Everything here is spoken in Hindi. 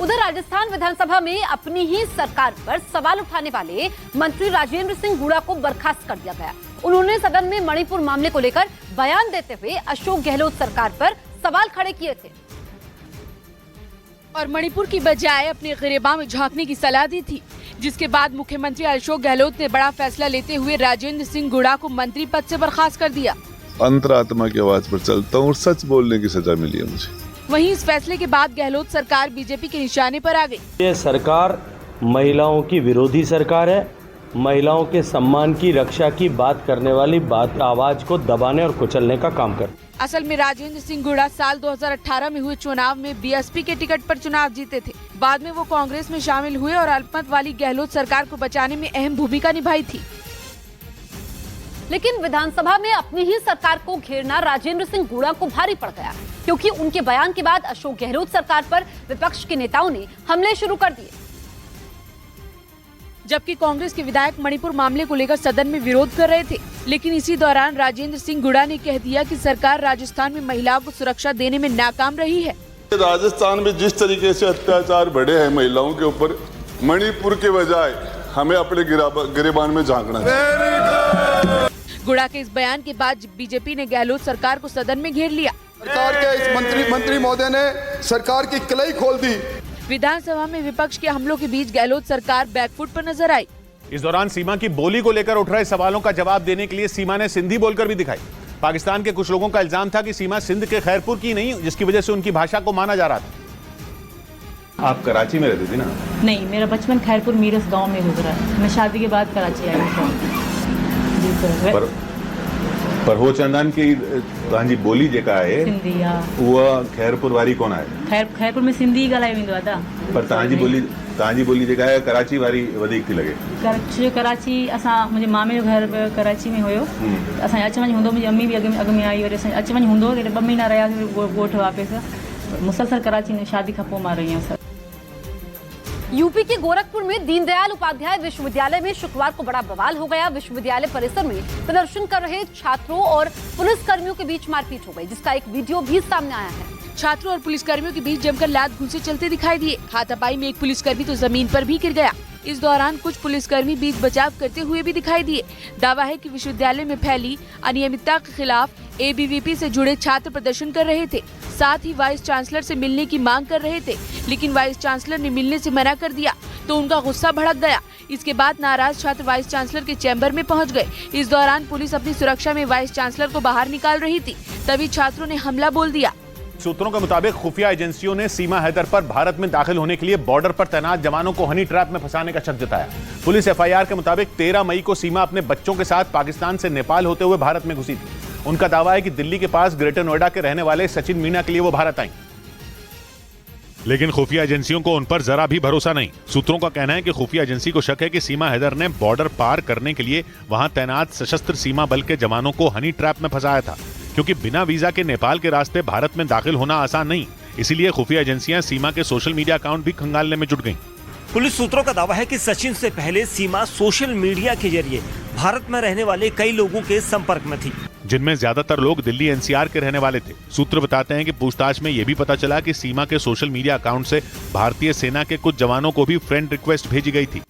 उधर राजस्थान विधानसभा में अपनी ही सरकार पर सवाल उठाने वाले मंत्री राजेंद्र सिंह गुड़ा को बर्खास्त कर दिया गया। उन्होंने सदन में मणिपुर मामले को लेकर बयान देते हुए अशोक गहलोत सरकार पर सवाल खड़े किए थे और मणिपुर की बजाय अपने गिरेबान में झांकने की सलाह दी थी, जिसके बाद मुख्यमंत्री अशोक गहलोत ने बड़ा फैसला लेते हुए राजेंद्र सिंह गुड़ा को मंत्री पद से बर्खास्त कर दिया। अंतरात्मा की आवाज पर चलता हूँ और सच बोलने की सजा मिली है मुझे। वहीं इस फैसले के बाद गहलोत सरकार बीजेपी के निशाने पर आ गई। ये सरकार महिलाओं की विरोधी सरकार है। महिलाओं के सम्मान की रक्षा की बात करने वाली आवाज को दबाने और कुचलने का काम कर। असल में राजेंद्र सिंह गुड़ा साल 2018 में हुए चुनाव में बीएसपी के टिकट पर चुनाव जीते थे। बाद में वो कांग्रेस में शामिल हुए और अल्पमत वाली गहलोत सरकार को बचाने में अहम भूमिका निभाई थी। लेकिन विधानसभा में अपनी ही सरकार को घेरना राजेंद्र सिंह गुड़ा को भारी पड़ गया, क्योंकि उनके बयान के बाद अशोक गहलोत सरकार पर विपक्ष के नेताओं ने हमले शुरू कर दिए। जबकि कांग्रेस के विधायक मणिपुर मामले को लेकर सदन में विरोध कर रहे थे, लेकिन इसी दौरान राजेंद्र सिंह गुड़ा ने कह दिया कि सरकार राजस्थान में महिलाओं को सुरक्षा देने में नाकाम रही है। राजस्थान में जिस तरीके से अत्याचार बढ़े हैं महिलाओं के ऊपर, मणिपुर के बजाय हमें अपने गिरेबान में झांकना है। गुड़ा के इस बयान के बाद बीजेपी ने गहलोत सरकार को सदन में घेर लिया। सरकार के इस मंत्री महोदय ने सरकार की कलाई खोल दी। विधानसभा में विपक्ष के हमलों के बीच गहलोत सरकार बैकफुट पर नजर आई। इस दौरान सीमा की बोली को लेकर उठ रहे सवालों का जवाब देने के लिए सीमा ने सिंधी बोलकर भी दिखाई। पाकिस्तान के कुछ लोगों का इल्जाम था कि सीमा सिंध के खैरपुर की नहीं, जिसकी वजह से उनकी भाषा को माना जा रहा था। आप कराची में रहती थी ना? नहीं, मेरा बचपन खैरपुर मीरस गांव में गुजरा। मैं शादी के बाद कराची आई हूँ। पर हो चंदन की तव्हांजी बोली जेका है सिंधी, उहा खैरपुर वारी कोन आहे? खैरपुर में सिंधी ॻाल्हायो वेंदो आहे। पर तव्हांजी बोली जेका आहे कराची वारी वधीक थी लॻे। कराची असां मुंहिंजे मामे जो घर कराची में हुयो। असां अच वञ हूंदो, मुंहिंजी अम्मी बि अॻ में आई, वरी असां अच वञ हूंदो, 2 महीना रहियासीं ॻोठ वापसि। मुसलसल कराची में शादी खां पोइ मां रही आहियां। यूपी के गोरखपुर में दीनदयाल उपाध्याय विश्वविद्यालय में शुक्रवार को बड़ा बवाल हो गया। विश्वविद्यालय परिसर में प्रदर्शन कर रहे छात्रों और पुलिसकर्मियों के बीच मारपीट हो गई, जिसका एक वीडियो भी सामने आया है। छात्रों और पुलिसकर्मियों के बीच जमकर लात घूंसे चलते दिखाई दिए। हाथापाई में एक पुलिसकर्मी तो जमीन पर भी गिर गया। इस दौरान कुछ पुलिसकर्मी बीच बचाव करते हुए भी दिखाई दिए। दावा है कि विश्वविद्यालय में फैली अनियमितता के खिलाफ एबीवीपी से जुड़े छात्र प्रदर्शन कर रहे थे। साथ ही वाइस चांसलर से मिलने की मांग कर रहे थे, लेकिन वाइस चांसलर ने मिलने से मना कर दिया तो उनका गुस्सा भड़क गया। इसके बाद नाराज छात्र वाइस चांसलर के चैम्बर में पहुंच गए। इस दौरान पुलिस अपनी सुरक्षा में वाइस चांसलर को बाहर निकाल रही थी, तभी छात्रों ने हमला बोल दिया। सूत्रों के मुताबिक खुफिया एजेंसियों ने सीमा हैदर पर भारत में दाखिल होने के लिए बॉर्डर पर तैनात जवानों को हनी ट्रैप में फंसाने का शक जताया। पुलिस एफआईआर के मुताबिक 13 मई को सीमा अपने बच्चों के साथ पाकिस्तान से नेपाल होते हुए भारत में घुसी थी। उनका दावा है कि दिल्ली के पास ग्रेटर नोएडा के रहने वाले सचिन मीना के लिए वो भारत आई, लेकिन खुफिया एजेंसियों को उन पर जरा भी भरोसा नहीं। सूत्रों का कहना है कि खुफिया एजेंसी को शक है कि सीमा हैदर ने बॉर्डर पार करने के लिए वहां तैनात सशस्त्र सीमा बल के जवानों को हनी ट्रैप में फंसाया था, क्योंकि बिना वीजा के नेपाल के रास्ते भारत में दाखिल होना आसान नहीं। इसीलिए खुफिया एजेंसियां सीमा के सोशल मीडिया अकाउंट भी खंगालने में जुट गईं। पुलिस सूत्रों का दावा है कि सचिन से पहले सीमा सोशल मीडिया के जरिए भारत में रहने वाले कई लोगों के संपर्क में थी, जिनमें ज्यादातर लोग दिल्ली एनसीआर के रहने वाले थे। सूत्र बताते हैं कि पूछताछ में यह भी पता चला कि सीमा के सोशल मीडिया अकाउंट से भारतीय सेना के कुछ जवानों को भी फ्रेंड रिक्वेस्ट भेजी गई थी।